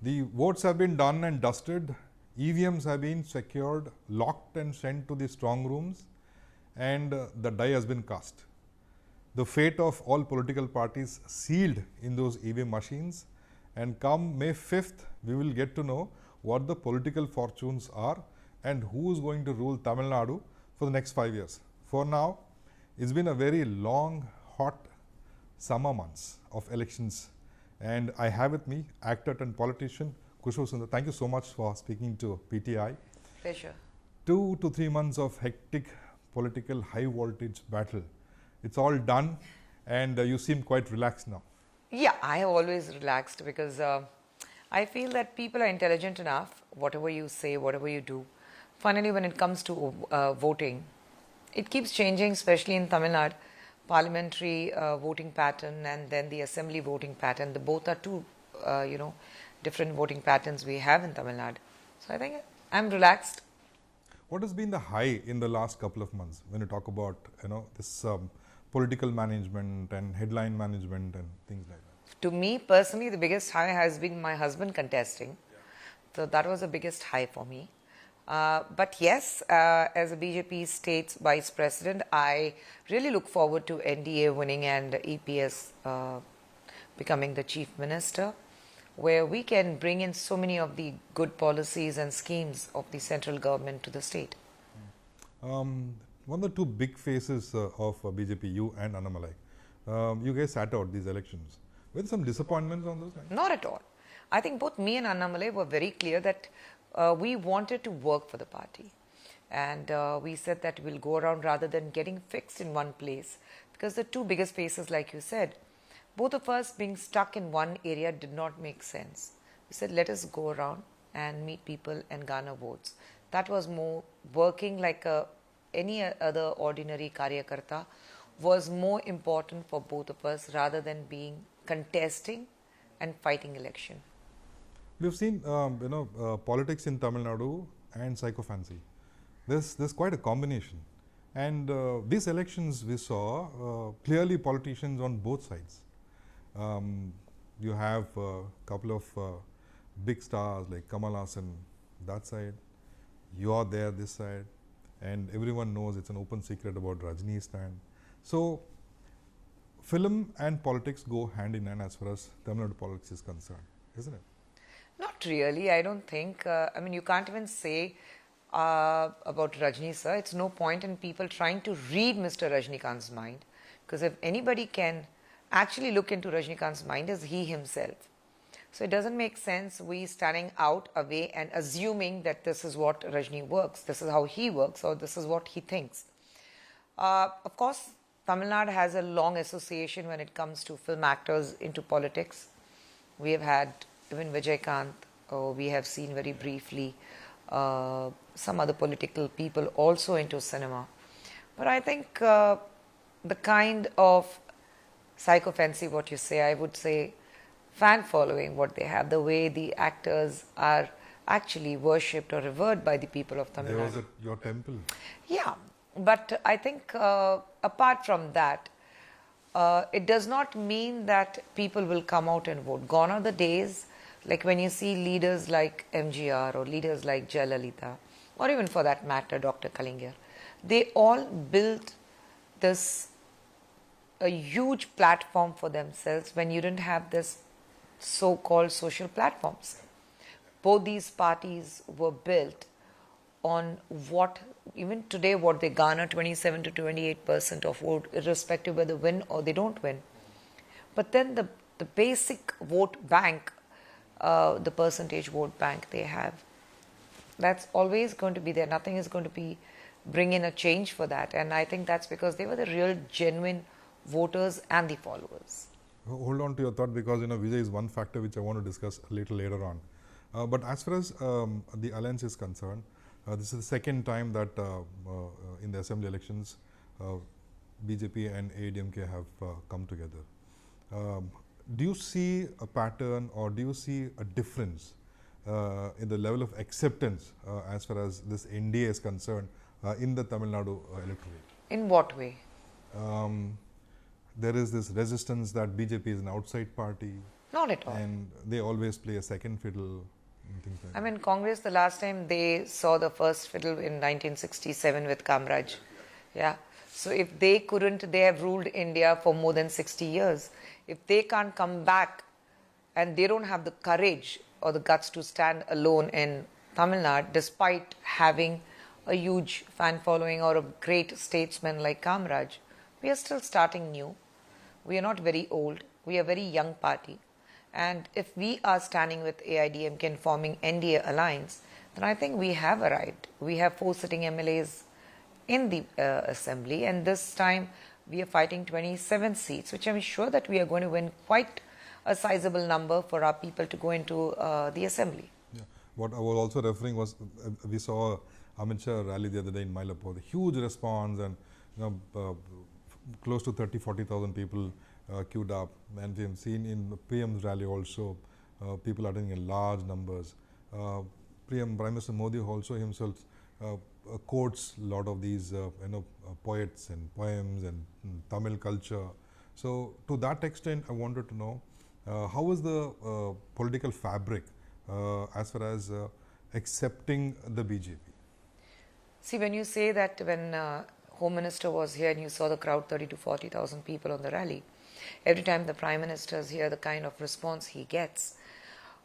The votes have been done and dusted, EVMs have been secured, locked and sent to the strong rooms, and the die has been cast. The fate of all political parties sealed in those EVM machines, and come May 5th, we will get to know what the political fortunes are and who is going to rule Tamil Nadu for the next 5 years. For now, it's been a very long, hot summer months of elections, and I have with me actor and politician Kushbu Sundar. Thank you so much for speaking to PTI. Pleasure. 2 to 3 months of hectic political high voltage battle. It's all done, and you seem quite relaxed now. Yeah, I have always relaxed because I feel that people are intelligent enough, whatever you say, whatever you do. Finally, when it comes to voting, it keeps changing, especially in Tamil Nadu, parliamentary voting pattern and then the assembly voting pattern. The both are two, different voting patterns we have in Tamil Nadu. So I think I'm relaxed. What has been the high in the last couple of months when you talk about this political management and headline management and things like that? To me personally, the biggest high has been my husband contesting. Yeah. So that was the biggest high for me. But yes, as a BJP state's vice president, I really look forward to NDA winning and EPS becoming the chief minister, where we can bring in so many of the good policies and schemes of the central government to the state. One of the two big faces of BJP, you and Annamalai, you guys sat out these elections. Were there some disappointments on those lines? Not at all. I think both me and Annamalai were very clear that we wanted to work for the party. And we said that we'll go around rather than getting fixed in one place. Because the two biggest faces, like you said, both of us being stuck in one area did not make sense. We said, let us go around and meet people and garner votes. That was more working like any other ordinary karyakarta was more important for both of us rather than being contesting and fighting election. We've seen politics in Tamil Nadu and psychophancy. There's quite a combination. And these elections we saw clearly politicians on both sides. You have a couple of big stars like Kamal Hassan that side, you are there this side, and everyone knows it's an open secret about Rajini's stand. So film and politics go hand in hand as far as Tamil Nadu politics is concerned, isn't it? Not really, I don't think. I mean, you can't even say about Rajini sir. It's no point in people trying to read Mr. Rajnikant's mind, because if anybody can actually look into Rajnikant's mind, is he himself. So it doesn't make sense we standing out away and assuming that this is what Rajni works, this is how he works, or this is what he thinks. Of course, Tamil Nadu has a long association when it comes to film actors into politics. We have had even Vijay-Ka, we have seen very briefly some other political people also into cinema. But I think the kind of psychophancy, what you say, I would say fan following what they have, the way the actors are actually worshipped or revered by the people of Tamil Nadu. There was at your temple. Yeah, but I think apart from that, it does not mean that people will come out and vote. Gone are the days, like when you see leaders like MGR or leaders like Jayalalitha, or even for that matter Dr. Kalingar, they all built this a huge platform for themselves when you didn't have this so-called social platforms. Both these parties were built on what, even today, what they garner 27 to 28% of vote, irrespective whether they win or they don't win. But then the basic vote bank, the percentage vote bank they have, that's always going to be there. Nothing is going to be bring in a change for that. And I think that's because they were the real, genuine voters and the followers. Hold on to your thought, because Vijay is one factor which I want to discuss a little later on. But as far as the alliance is concerned, this is the second time that in the assembly elections BJP and AIDMK have come together. Do you see a pattern, or do you see a difference in the level of acceptance as far as this NDA is concerned in the Tamil Nadu electorate? In what way? There is this resistance that BJP is an outside party. Not at all. And they always play a second fiddle and things like I that. mean, Congress, the last time they saw the first fiddle in 1967 with Kamraj. Yeah. So if they couldn't, they have ruled India for more than 60 years. If they can't come back and they don't have the courage or the guts to stand alone in Tamil Nadu, despite having a huge fan following or a great statesman like Kamraj, we are still starting new. We are not very old. We are a very young party. And if we are standing with AIDMK and forming NDA alliance, then I think we have arrived. We have 4 sitting MLAs in the assembly, and this time we are fighting 27 seats, which I'm sure that we are going to win quite a sizable number for our people to go into the assembly. Yeah. What I was also referring was, we saw Amit Shah rally the other day in Mylapore, the huge response, and close to 30-40,000 people queued up, and we have seen in the PM's rally also people attending in large numbers. Prime Minister Modi also himself quotes a lot of these poets and poems and Tamil culture. So to that extent, I wanted to know how is the political fabric as far as accepting the BJP? See, when you say that when Home Minister was here and you saw the crowd, 30 to 40,000 people on the rally, every time the Prime Minister is here, the kind of response he gets,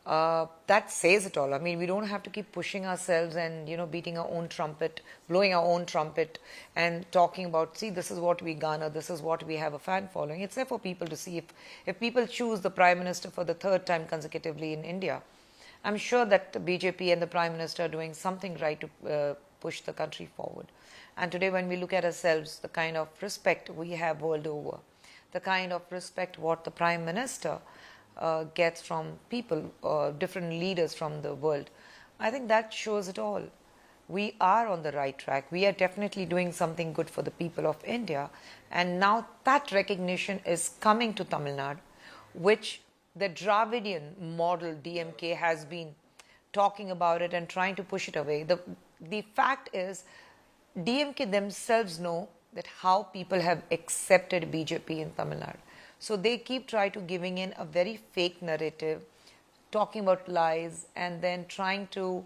that says it all. I mean, we don't have to keep pushing ourselves and, beating our own trumpet, blowing our own trumpet and talking about, see, this is what we garner, this is what we have a fan following. It's there for people to see. If people choose the Prime Minister for the 3rd time consecutively in India, I'm sure that the BJP and the Prime Minister are doing something right to push the country forward. And today when we look at ourselves, the kind of respect we have world over, the kind of respect what the Prime Minister gets from people, different leaders from the world, I think that shows it all. We are on the right track. We are definitely doing something good for the people of India. And now that recognition is coming to Tamil Nadu, which the Dravidian model DMK has been talking about it and trying to push it away. The fact is, DMK themselves know that how people have accepted BJP in Tamil Nadu. So they keep trying to giving in a very fake narrative, talking about lies, and then trying to,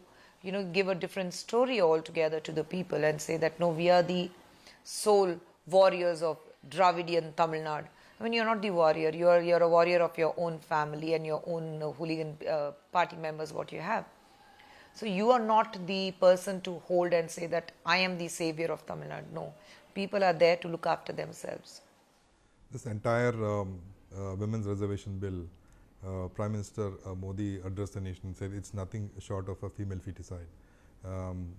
give a different story altogether to the people and say that, no, we are the sole warriors of Dravidian Tamil Nadu. I mean, you're not the warrior. You're a warrior of your own family and your own hooligan party members, what you have. So you are not the person to hold and say that I am the savior of Tamil Nadu. No, people are there to look after themselves. This entire women's reservation bill, Prime Minister Modi addressed the nation and said it's nothing short of a female feticide.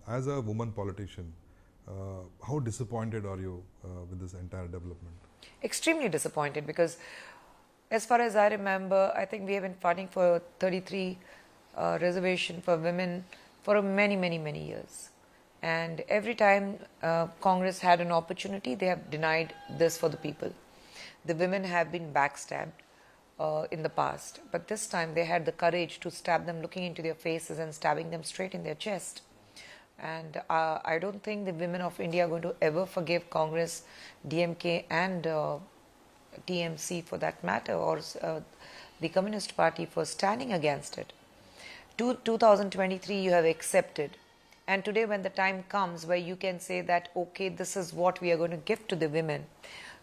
As a woman politician, how disappointed are you with this entire development? Extremely disappointed, because as far as I remember, I think we have been fighting for 33 reservation for women for many, many, many years. And every time Congress had an opportunity, they have denied this for the people. The women have been backstabbed in the past, but this time they had the courage to stab them looking into their faces and stabbing them straight in their chest. And I don't think the women of India are going to ever forgive Congress, DMK and TMC for that matter, or the Communist Party for standing against it. 2023 you have accepted, and today when the time comes where you can say that, okay, this is what we are going to give to the women,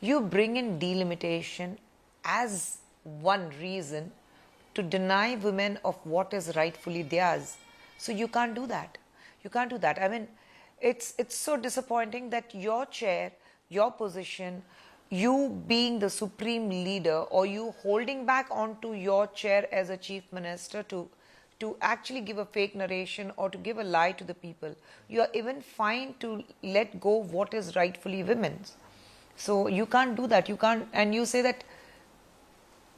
you bring in delimitation as one reason to deny women of what is rightfully theirs. So you can't do that. You can't do that. I mean, it's so disappointing that your chair, your position, you being the supreme leader, or you holding back onto your chair as a chief minister to actually give a fake narration or to give a lie to the people. You are even fine to let go what is rightfully women's. So you can't do that. You can't, and you say that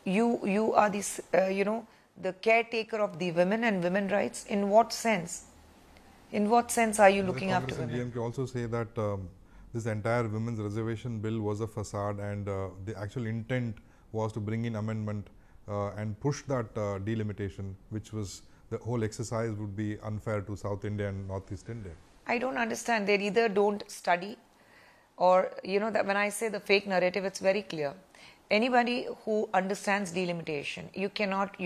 you are this, the caretaker of the women and women rights. In what sense? In what sense are you looking after women? Congress and DMK also say that this entire women's reservation bill was a facade, and the actual intent was to bring in amendment and push that delimitation, which was the whole exercise would be unfair to South India and Northeast India. I don't understand. They either don't study, or that when I say the fake narrative, it's very clear. anybody who understands delimitation, you cannot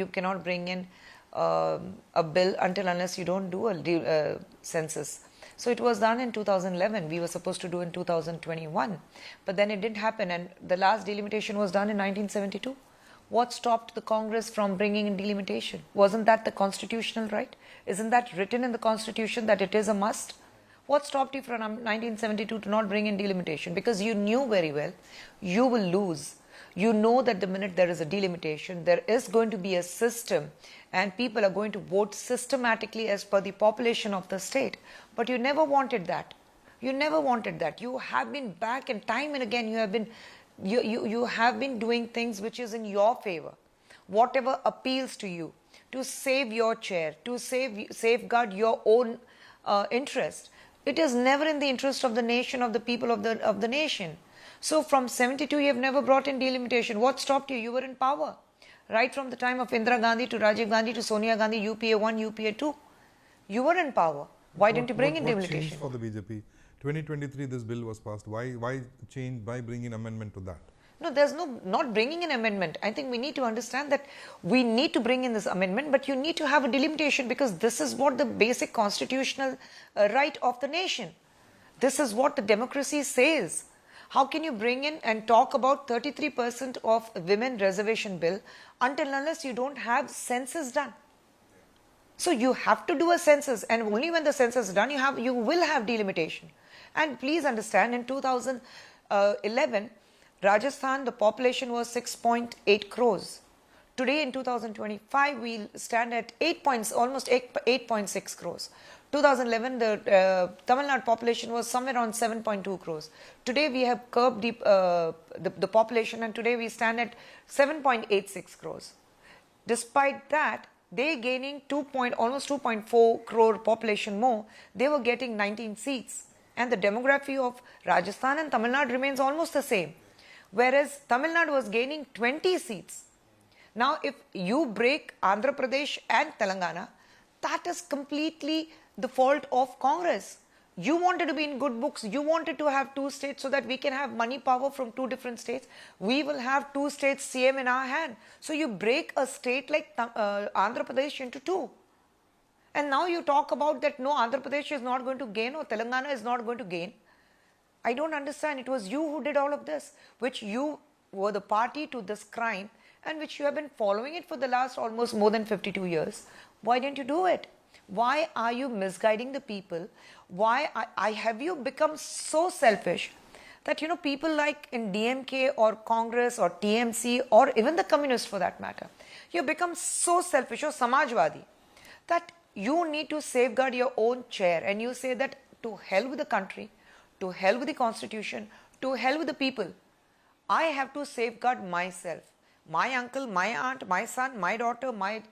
bring in a bill until unless you don't do a census. So it was done in 2011. We were supposed to do in 2021, but then it didn't happen, and the last delimitation was done in 1972. What stopped the Congress from bringing in delimitation? Wasn't that the constitutional right? Isn't that written in the Constitution that it is a must? What stopped you from 1972 to not bring in delimitation? Because you knew very well you will lose. You know that the minute there is a delimitation, there is going to be a system and people are going to vote systematically as per the population of the state. But you never wanted that. You never wanted that. You have been back, and time and again you have been doing things which is in your favor. Whatever appeals to you, to save your chair, to safeguard your own interest. It is never in the interest of the nation, of the people of the nation. So from 72, you have never brought in delimitation. What stopped you? You were in power. Right from the time of Indira Gandhi to Rajiv Gandhi to Sonia Gandhi, UPA 1, UPA 2. You were in power. Why didn't you bring in delimitation? What changed for the BJP? 2023, this bill was passed. Why change? Why bring in amendment to that? No, there's not bringing an amendment. I think we need to understand that we need to bring in this amendment, but you need to have a delimitation, because this is what the basic constitutional right of the nation. This is what the democracy says. How can you bring in and talk about 33% of women reservation bill until unless you don't have census done? So you have to do a census, and only when the census is done, you will have delimitation. And please understand, in 2011, Rajasthan, the population was 6.8 crores. Today in 2025, we stand at almost 8.6 crores. 2011, the Tamil Nadu population was somewhere around 7.2 crores. Today we have curbed the population, and today we stand at 7.86 crores. Despite that, they gaining almost 2.4 crore population more, they were getting 19 seats. And the demography of Rajasthan and Tamil Nadu remains almost the same. Whereas Tamil Nadu was gaining 20 seats. Now, if you break Andhra Pradesh and Telangana, that is completely the fault of Congress. You wanted to be in good books. You wanted to have two states so that we can have money power from two different states. We will have two states CM in our hand. So you break a state like Andhra Pradesh into two. And now you talk about that no, Andhra Pradesh is not going to gain or Telangana is not going to gain. I don't understand. It was you who did all of this, which you were the party to this crime, and which you have been following it for the last almost more than 52 years. Why didn't you do it? Why are you misguiding the people? Why have you become so selfish that, people like in DMK or Congress or TMC or even the communists for that matter, you become so selfish or Samajwadi that you need to safeguard your own chair, and you say that to hell with the country, to hell with the constitution, to hell with the people. I have to safeguard myself. My uncle, my aunt, my son, my daughter, my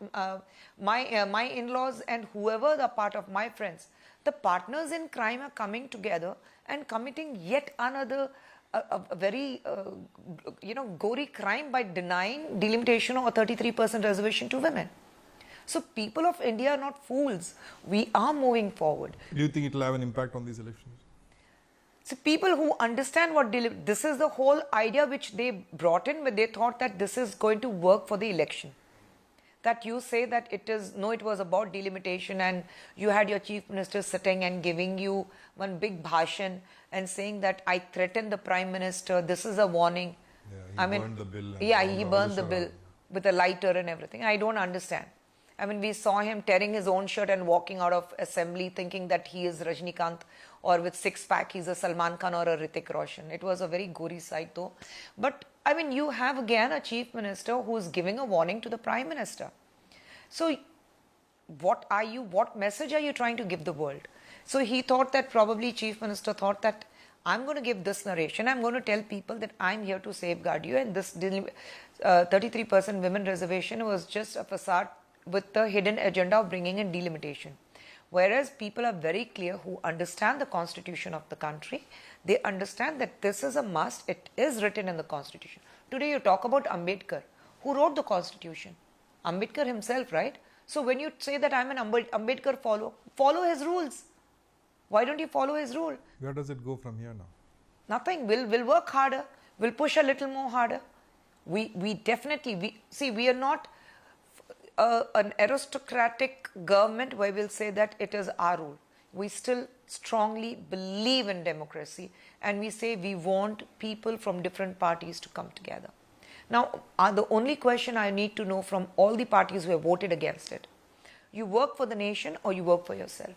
in-laws, and whoever the part of my friends, the partners in crime are coming together and committing yet another a very gory crime by denying delimitation or 33% reservation to women. So people of India are not fools. We are moving forward. Do you think it will have an impact on these elections? So people who understand this is the whole idea which they brought in, when they thought that this is going to work for the election. That you say that it was about delimitation, and you had your chief minister sitting and giving you one big bhashan and saying that I threatened the prime minister, this is a warning. Yeah, he burned the bill. He burned the bill with a lighter and everything. I don't understand. We saw him tearing his own shirt and walking out of assembly thinking that he is Rajnikant, or with six-pack he's a Salman Khan or a Hrithik Roshan. It was a very gory sight though. But you have again a chief minister who is giving a warning to the prime minister. So what message are you trying to give the world? So he thought that probably chief minister thought that I'm going to give this narration. I'm going to tell people that I'm here to safeguard you, and this 33% women reservation was just a facade with the hidden agenda of bringing in delimitation. Whereas people are very clear who understand the constitution of the country. They understand that this is a must. It is written in the constitution. Today you talk about Ambedkar. Who wrote the constitution? Ambedkar himself, right? So when you say that I'm an Ambedkar follow his rules. Why don't you follow his rule? Where does it go from here now? Nothing. We'll work harder. We'll push a little more harder. We definitely, we are not an aristocratic government where we'll say that it is our rule. We still strongly believe in democracy, and we say we want people from different parties to come together. Now, the only question I need to know from all the parties who have voted against it, you work for the nation or you work for yourself?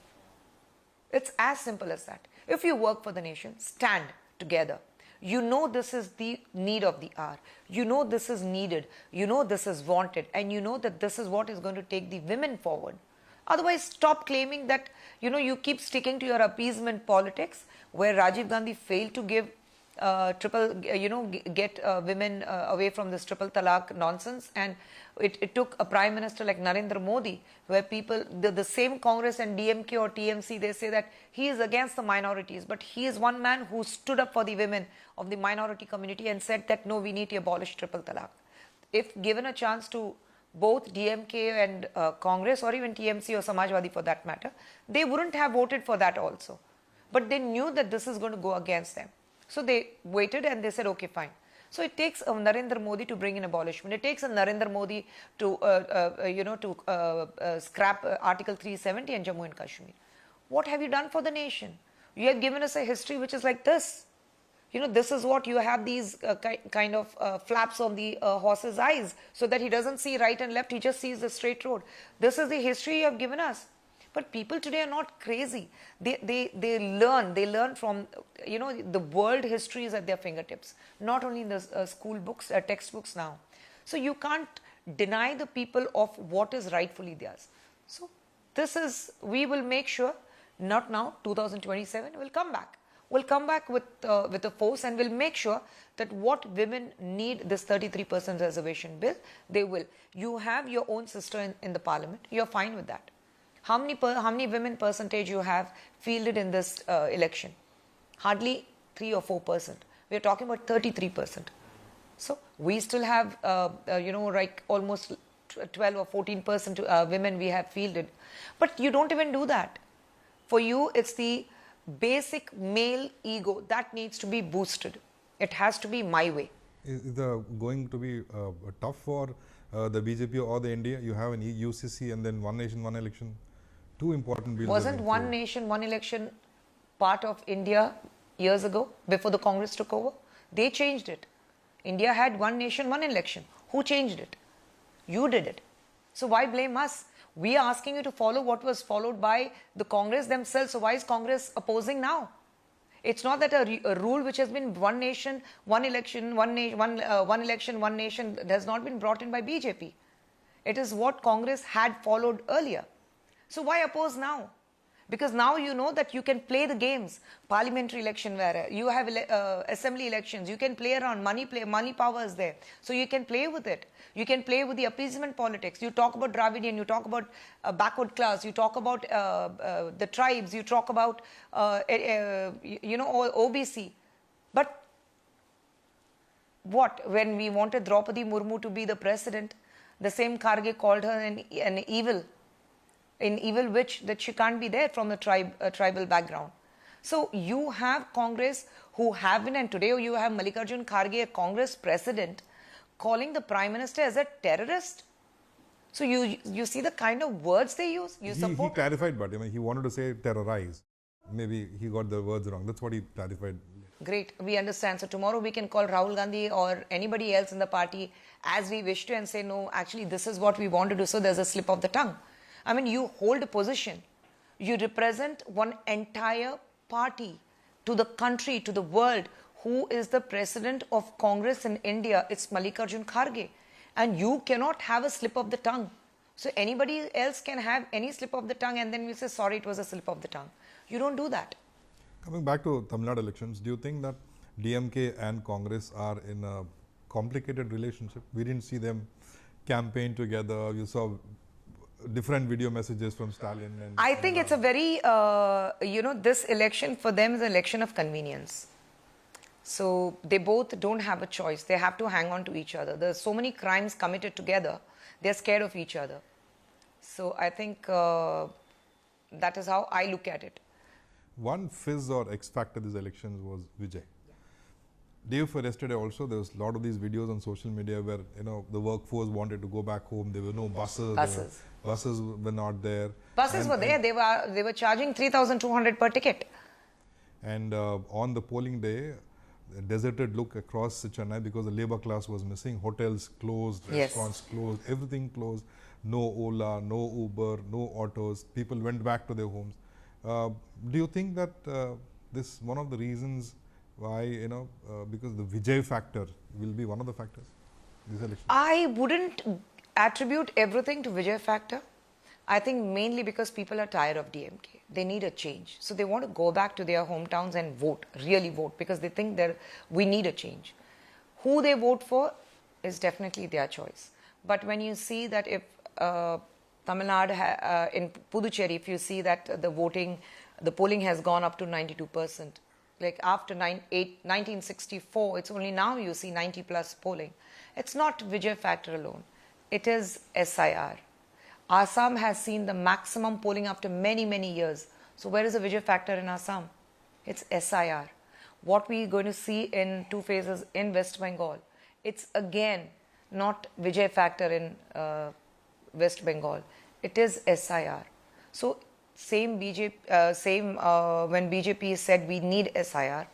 It's as simple as that. If you work for the nation, stand together. You know this is the need of the hour. You know this is needed. You know this is wanted. And you know that this is what is going to take the women forward. Otherwise, stop claiming that, you keep sticking to your appeasement politics, where Rajiv Gandhi failed to give get women away from this triple talaq nonsense, and it took a prime minister like Narendra Modi, where people, the same Congress and DMK or TMC, they say that he is against the minorities, but he is one man who stood up for the women of the minority community and said that no, we need to abolish triple talaq. If given a chance to both DMK and Congress, or even TMC or Samajwadi for that matter, they wouldn't have voted for that also. But they knew that this is going to go against them. So they waited and they said, okay, fine. So it takes Narendra Modi to bring in abolishment. It takes a Narendra Modi to, scrap Article 370 in Jammu and Kashmir. What have you done for the nation? You have given us a history which is like this. This is what you have, these kind of flaps on the horse's eyes, so that he doesn't see right and left, he just sees the straight road. This is the history you have given us. But people today are not crazy. They learn from, the world history is at their fingertips, not only in the school books, textbooks now. So you can't deny the people of what is rightfully theirs. So we will make sure, not now, 2027, we'll come back. We'll come back with a force, and we'll make sure that what women need, this 33% reservation bill, they will. You have your own sister in the parliament. You're fine with that. How many women percentage you have fielded in this election? Hardly 3 or 4%. We're talking about 33%. So we still have, almost 12 or 14% women we have fielded. But you don't even do that. For you, it's the basic male ego that needs to be boosted. It has to be my way. Is it going to be tough for the BJP or the NDA? You have an UCC and then one nation, one election. Two important bills. Wasn't one nation, one election part of India years ago, before the Congress took over? They changed it. India had one nation, one election. Who changed it? You did it. So why blame us? We are asking you to follow what was followed by the Congress themselves. So why is Congress opposing now? It's not that a rule which has been one nation, one election, one election, one nation has not been brought in by BJP. It is what Congress had followed earlier. So why oppose now? Because now you know that you can play the games. Parliamentary election, where you have assembly elections, you can play around, money power is there. So you can play with it. You can play with the appeasement politics. You talk about Dravidian, you talk about backward class, you talk about the tribes, you talk about OBC. But what? When we wanted Draupadi Murmu to be the president, the same Kharge called her an evil. In evil witch, that she can't be there from the tribal background. So you have Congress who have been, and today you have Mallikarjun Kharge, a Congress president, calling the Prime Minister as a terrorist. So you see the kind of words they use. He clarified, but he wanted to say terrorize. Maybe he got the words wrong. That's what he clarified. Great, we understand. So tomorrow we can call Rahul Gandhi or anybody else in the party as we wish to and say, no, actually this is what we want to do. So there's a slip of the tongue. I mean, you hold a position. You represent one entire party to the country, to the world. Who is the president of Congress in India? It's Mallikarjun Kharge. And you cannot have a slip of the tongue. So anybody else can have any slip of the tongue and then we say, sorry, it was a slip of the tongue. You don't do that. Coming back to Tamil Nadu elections, do you think that DMK and Congress are in a complicated relationship? We didn't see them campaign together. You saw different video messages from Stalin. I think it's a very, this election for them is an election of convenience. So they both don't have a choice. They have to hang on to each other. There's so many crimes committed together. They're scared of each other. So I think that is how I look at it. One fizz or X factor these elections was Vijay. Day for yesterday also, there was a lot of these videos on social media where, you know, the workforce wanted to go back home. There were no buses. Buses were not there. Buses were there. They were charging 3,200 per ticket. And on the polling day, a deserted look across Chennai because the labor class was missing. Hotels closed, restaurants closed, everything closed. No Ola, no Uber, no autos. People went back to their homes. Do you think that this one of the reasons why, you know, because the Vijay factor will be one of the factors in this election? I wouldn't attribute everything to Vijay factor. I think mainly because people are tired of DMK. They need a change. So they want to go back to their hometowns and vote, really vote, because they think that we need a change. Who they vote for is definitely their choice. But when you see that if Tamil Nadu, in Puducherry, if you see that the polling has gone up to 92%. Like after 1964, it's only now you see 90 plus polling. It's not Vijay factor alone. It is SIR. Assam has seen the maximum polling after many, many years. So where is the Vijay factor in Assam? It's SIR. What we are going to see in 2 phases in West Bengal, it's again not Vijay factor in West Bengal. It is SIR. So when BJP said we need SIR,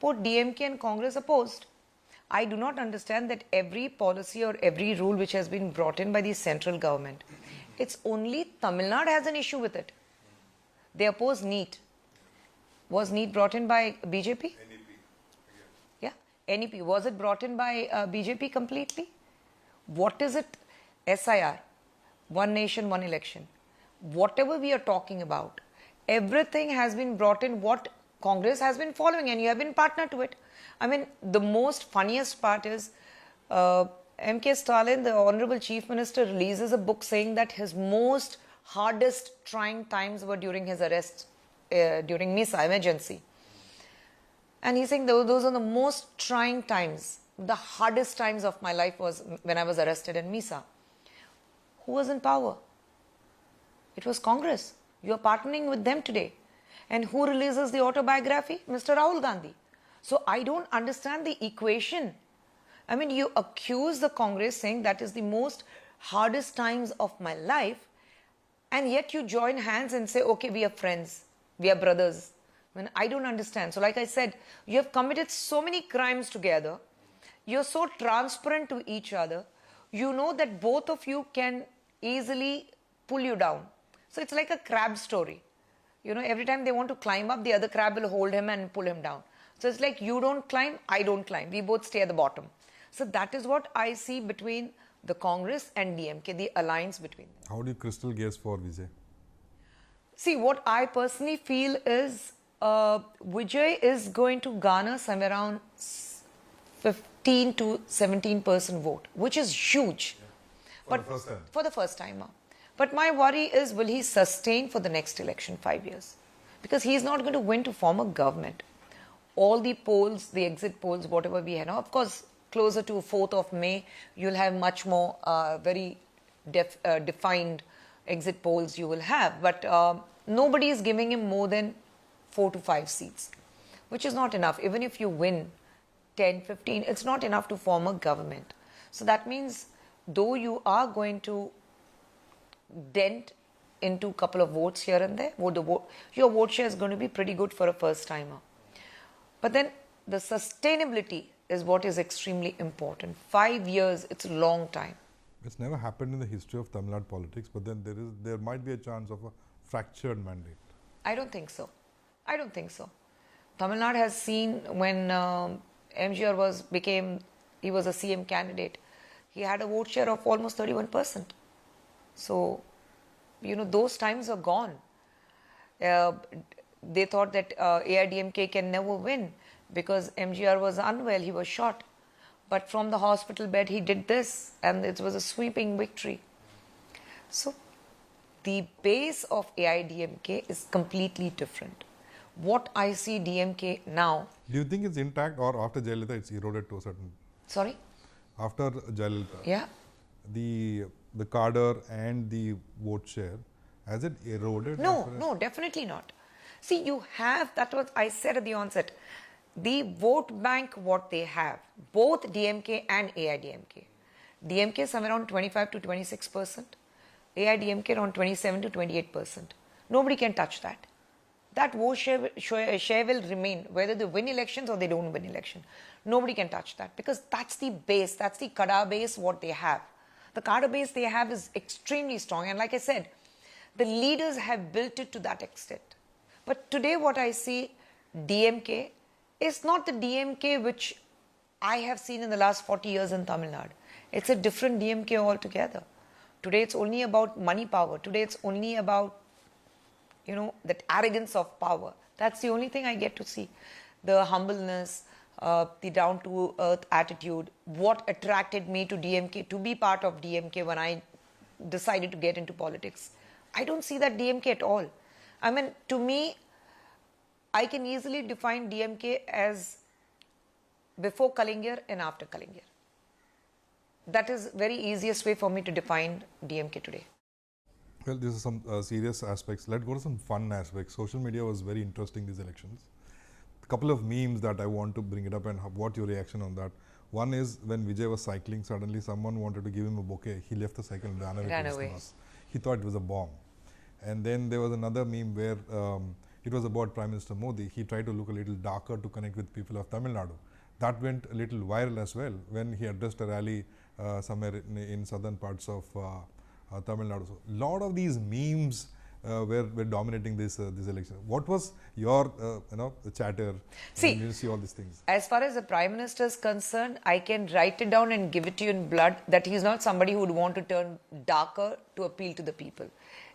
both DMK and Congress opposed. I do not understand that every policy or every rule which has been brought in by the central government, it's only Tamil Nadu has an issue with it. They oppose NEET. Was NEET brought in by BJP? NEP. Yeah, NEP. Was it brought in by BJP completely? What is it? SIR. One nation, one election. Whatever we are talking about, everything has been brought in what Congress has been following, and you have been partner to it. I mean, the most funniest part is M.K. Stalin, the Honorable Chief Minister, releases a book saying that his most hardest trying times were during his arrest, during Misa emergency. And he's saying those are the most trying times. The hardest times of my life was when I was arrested in Misa. Who was in power? It was Congress. You are partnering with them today. And who releases the autobiography? Mr. Rahul Gandhi. So I don't understand the equation. I mean, you accuse the Congress saying that is the most hardest times of my life, and yet you join hands and say, okay, we are friends, we are brothers. I mean, I don't understand. So like I said, you have committed so many crimes together. You're so transparent to each other. You know that both of you can easily pull you down. So it's like a crab story. You know, every time they want to climb up, the other crab will hold him and pull him down. So it's like you don't climb, I don't climb. We both stay at the bottom. So that is what I see between the Congress and DMK, the alliance between them. How do you crystal gaze for Vijay? See, what I personally feel is Vijay is going to garner somewhere around 15 to 17% vote, which is huge. For the first time. For the first time. But my worry is, will he sustain for the next election 5 years? Because he is not going to win to form a government. All the polls, the exit polls, whatever we have now, of course, closer to 4th of May, you'll have much more very defined exit polls you will have. But nobody is giving him more than 4 to 5 seats, which is not enough. Even if you win 10, 15, it's not enough to form a government. So that means, though you are going to dent into a couple of votes here and there, your vote share is going to be pretty good for a first timer. But then the sustainability is what is extremely important. 5 years, it's a long time. It's never happened in the history of Tamil Nadu politics, but then there might be a chance of a fractured mandate. I don't think so. I don't think so. Tamil Nadu has seen when MGR he was a CM candidate, he had a vote share of almost 31%. So, you know, those times are gone. They thought that AIDMK can never win because MGR was unwell, he was shot. But from the hospital bed, he did this, and it was a sweeping victory. So, the base of AIDMK is completely different. What I see DMK now... Do you think it's intact, or after Jayalalitha it's eroded to a certain... Sorry? After Jayalalitha, yeah, the cadre and the vote share, has it eroded? No, definitely not. See, you have, that was I said at the onset, the vote bank what they have, both DMK and AIDMK. DMK is somewhere around 25 to 26%, AIDMK around 27 to 28%. Nobody can touch that. That vote share will remain, whether they win elections or they don't win election. Nobody can touch that because that's the base, that's the Kada base what they have. The Kada base they have is extremely strong, and like I said, the leaders have built it to that extent. But today what I see, DMK is not the DMK which I have seen in the last 40 years in Tamil Nadu. It's a different DMK altogether. Today it's only about money power. Today it's only about, that arrogance of power. That's the only thing I get to see. The humbleness, the down-to-earth attitude, what attracted me to DMK, to be part of DMK when I decided to get into politics. I don't see that DMK at all. I mean, to me, I can easily define DMK as before Kalaignar and after Kalaignar. That is very easiest way for me to define DMK today. Well, these are some serious aspects. Let's go to some fun aspects. Social media was very interesting these elections. A couple of memes that I want to bring it up and what your reaction on that. One is when Vijay was cycling, suddenly someone wanted to give him a bouquet. He left the cycle and ran away. He thought it was a bomb. And then there was another meme where it was about Prime Minister Modi. He tried to look a little darker to connect with people of Tamil Nadu. That went a little viral as well when he addressed a rally somewhere in southern parts of Tamil Nadu. So, a lot of these memes were dominating this election. What was your chatter when you see all these things? As far as the Prime Minister is concerned, I can write it down and give it to you in blood that he is not somebody who would want to turn darker to appeal to the people.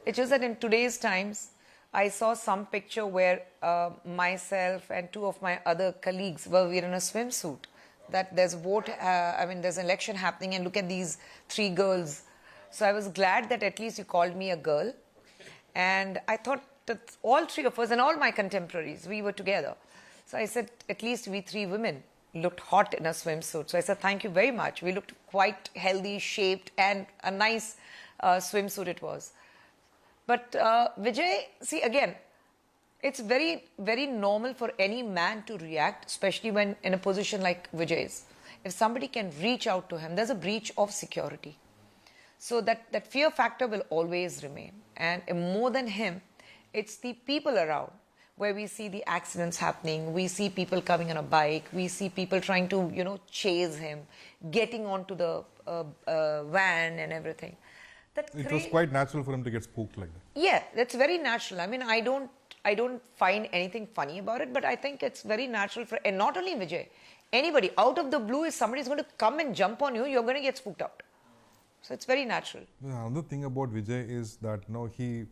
It's just that in today's times, I saw some picture where myself and two of my other colleagues were in a swimsuit. That there's a vote, there's an election happening and look at these three girls. So I was glad that at least you called me a girl. And I thought that all three of us and all my contemporaries, we were together. So I said, at least we three women looked hot in a swimsuit. So I said, thank you very much. We looked quite healthy, shaped, and a nice swimsuit it was. But Vijay, see again, it's very, very normal for any man to react, especially when in a position like Vijay's. If somebody can reach out to him, there's a breach of security. So that fear factor will always remain. And more than him, it's the people around where we see the accidents happening, we see people coming on a bike, we see people trying to, chase him, getting onto the van and everything. It was quite natural for him to get spooked like that. Yeah, that's very natural. I mean, I don't find anything funny about it, but I think it's very natural for, and not only Vijay, anybody, out of the blue, if somebody is going to come and jump on you, you're going to get spooked out. So it's very natural. Another thing about Vijay is that he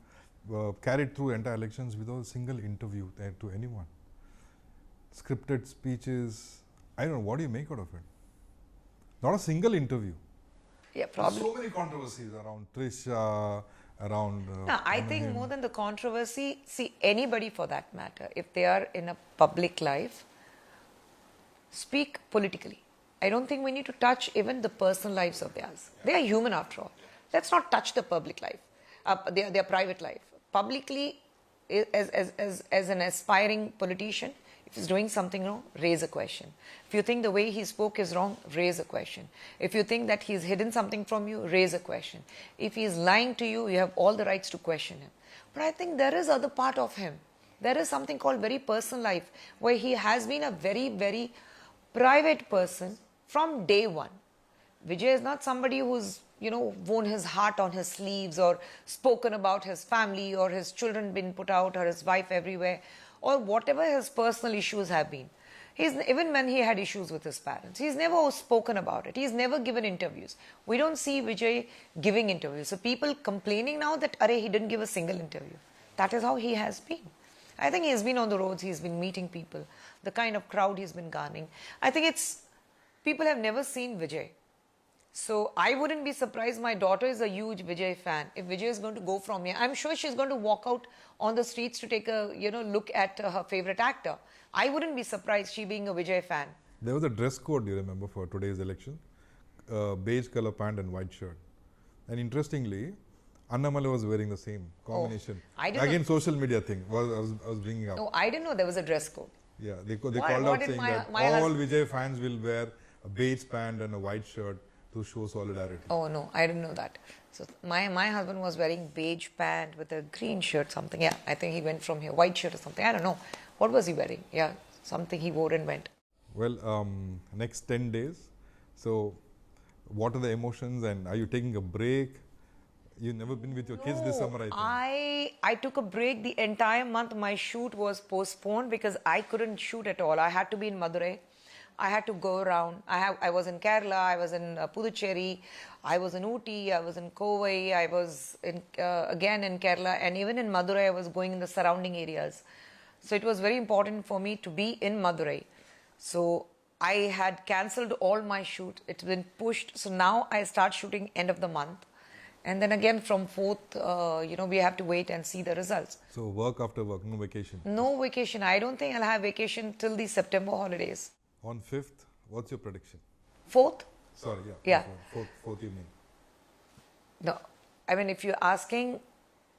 carried through entire elections without a single interview to anyone. Scripted speeches, I don't know, what do you make out of it? Not a single interview. Yeah, probably. So many controversies around Trish, around... no, I think more than the controversy, see, anybody for that matter, if they are in a public life, speak politically. I don't think we need to touch even the personal lives of theirs. They are human after all. Let's not touch the public life, their private life. Publicly, as an aspiring politician, if he's doing something wrong, raise a question. If you think the way he spoke is wrong, raise a question. If you think that he's hidden something from you, raise a question. If he's lying to you, you have all the rights to question him. But I think there is other part of him. There is something called very personal life, where he has been a very, very private person from day one. Vijay is not somebody who's, worn his heart on his sleeves or spoken about his family or his children been put out or his wife everywhere or whatever his personal issues have been. Even when he had issues with his parents, he's never spoken about it. He's never given interviews. We don't see Vijay giving interviews. So people complaining now that, he didn't give a single interview. That is how he has been. I think he's been on the roads, he's been meeting people, the kind of crowd he's been garnering. I think people have never seen Vijay. So I wouldn't be surprised. My daughter is a huge Vijay fan. If Vijay is going to go from here, I'm sure she's going to walk out on the streets to take a look at her favorite actor. I wouldn't be surprised, she being a Vijay fan. There was a dress code, you remember, for today's election. Beige color pant and white shirt. And interestingly, Annamalai was wearing the same combination. Again, social media thing I was bringing up. No, I didn't know there was a dress code. Yeah, they Why- called what out did saying that my all Vijay fans will wear a beige pant and a white shirt to show solidarity. Oh no, I didn't know that. So my husband was wearing beige pant with a green shirt, something. Yeah, I think he went from here, white shirt or something. I don't know. What was he wearing? Yeah, something he wore and went. Well, next 10 days. So, what are the emotions and are you taking a break? You've never been with your kids this summer, I think. I took a break the entire month. My shoot was postponed because I couldn't shoot at all. I had to be in Madurai. I had to go around. I was in Kerala, I was in Puducherry, I was in Ooty, I was in Kovai, I was in, again in Kerala, and even in Madurai I was going in the surrounding areas. So it was very important for me to be in Madurai. So I had cancelled all my shoot. It's been pushed. So now I start shooting end of the month. And then again from 4th, we have to wait and see the results. So, work after work, no vacation. No vacation. I don't think I'll have vacation till the September holidays. On 5th, what's your prediction? 4th? Sorry, Yeah. Fourth evening. No. I mean, if you're asking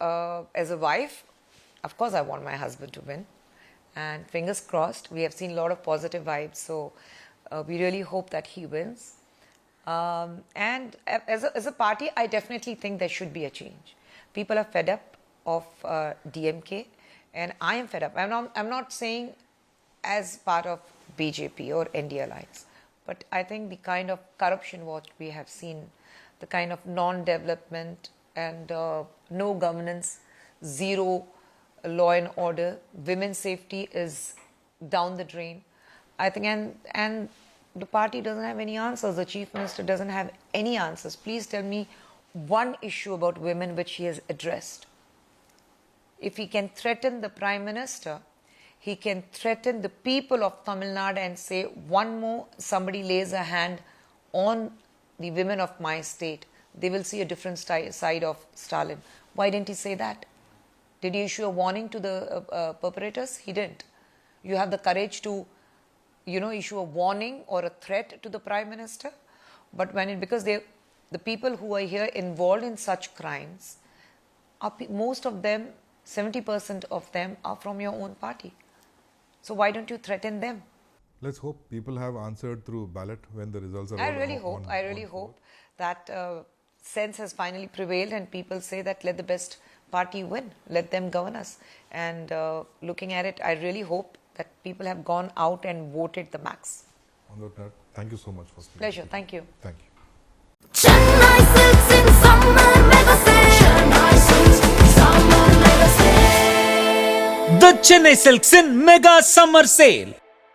as a wife, of course I want my husband to win. And fingers crossed, we have seen a lot of positive vibes. So we really hope that he wins. And as a party, I definitely think there should be a change. People are fed up of DMK, and I am fed up. I'm not saying as part of BJP or NDA alliance, but I think the kind of corruption what we have seen, the kind of non-development and no governance, zero law and order, women's safety is down the drain. I think, and the party doesn't have any answers. The Chief Minister doesn't have any answers. Please tell me one issue about women which he has addressed. If he can threaten the Prime Minister, he can threaten the people of Tamil Nadu and say, one more, somebody lays a hand on the women of my state, they will see a different side of Stalin. Why didn't he say that? Did he issue a warning to the perpetrators? He didn't. You have the courage to, issue a warning or a threat to the Prime Minister. But because the people who are here involved in such crimes, most of them, 70% of them are from your own party. So why don't you threaten them? Let's hope people have answered through ballot when the results are I really hope that sense has finally prevailed and people say that let the best party win, let them govern us. And looking at it, I really hope that people have gone out and voted the max. On that note, thank you so much for speaking. Pleasure, thank you. Thank you. Chennai Silks in summer mega sale. Chennai Silks summer mega sale. The Chennai Silks in Mega Summer Sale.